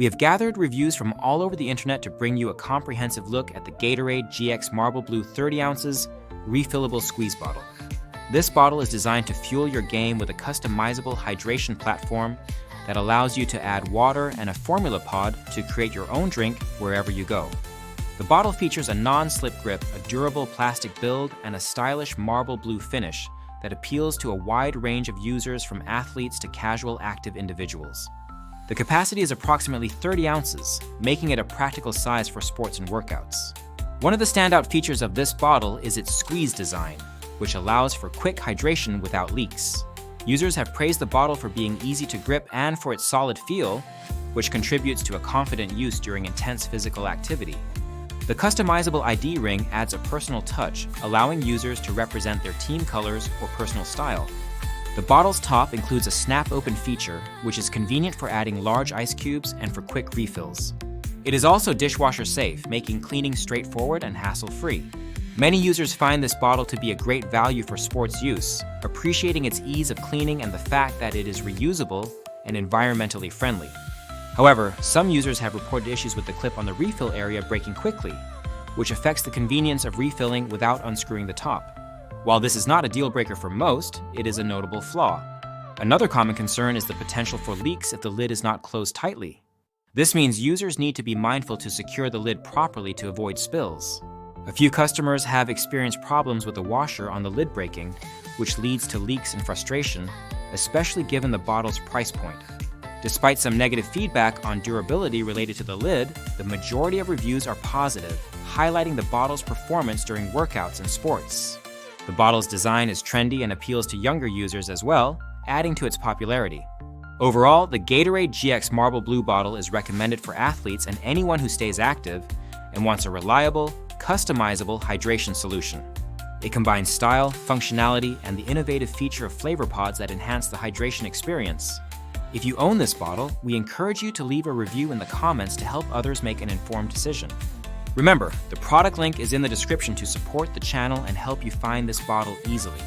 We have gathered reviews from all over the internet to bring you a comprehensive look at the Gatorade Gx Marble Blue 30 ounces refillable squeeze bottle. This bottle is designed to fuel your game with a customizable hydration platform that allows you to add water and a formula pod to create your own drink wherever you go. The bottle features a non-slip grip, a durable plastic build, and a stylish marble blue finish that appeals to a wide range of users from athletes to casual active individuals. The capacity is approximately 30 ounces, making it a practical size for sports and workouts. One of the standout features of this bottle is its squeeze design, which allows for quick hydration without leaks. Users have praised the bottle for being easy to grip and for its solid feel, which contributes to a confident use during intense physical activity. The customizable ID ring adds a personal touch, allowing users to represent their team colors or personal style. The bottle's top includes a snap-open feature, which is convenient for adding large ice cubes and for quick refills. It is also dishwasher safe, making cleaning straightforward and hassle-free. Many users find this bottle to be a great value for sports use, appreciating its ease of cleaning and the fact that it is reusable and environmentally friendly. However, some users have reported issues with the clip on the refill area breaking quickly, which affects the convenience of refilling without unscrewing the top. While this is not a deal breaker for most, it is a notable flaw. Another common concern is the potential for leaks if the lid is not closed tightly. This means users need to be mindful to secure the lid properly to avoid spills. A few customers have experienced problems with the washer on the lid breaking, which leads to leaks and frustration, especially given the bottle's price point. Despite some negative feedback on durability related to the lid, the majority of reviews are positive, highlighting the bottle's performance during workouts and sports. The bottle's design is trendy and appeals to younger users as well, adding to its popularity. Overall, the Gatorade Gx Marble Blue bottle is recommended for athletes and anyone who stays active and wants a reliable, customizable hydration solution. It combines style, functionality, and the innovative feature of flavor pods that enhance the hydration experience. If you own this bottle, we encourage you to leave a review in the comments to help others make an informed decision. Remember, the product link is in the description to support the channel and help you find this bottle easily.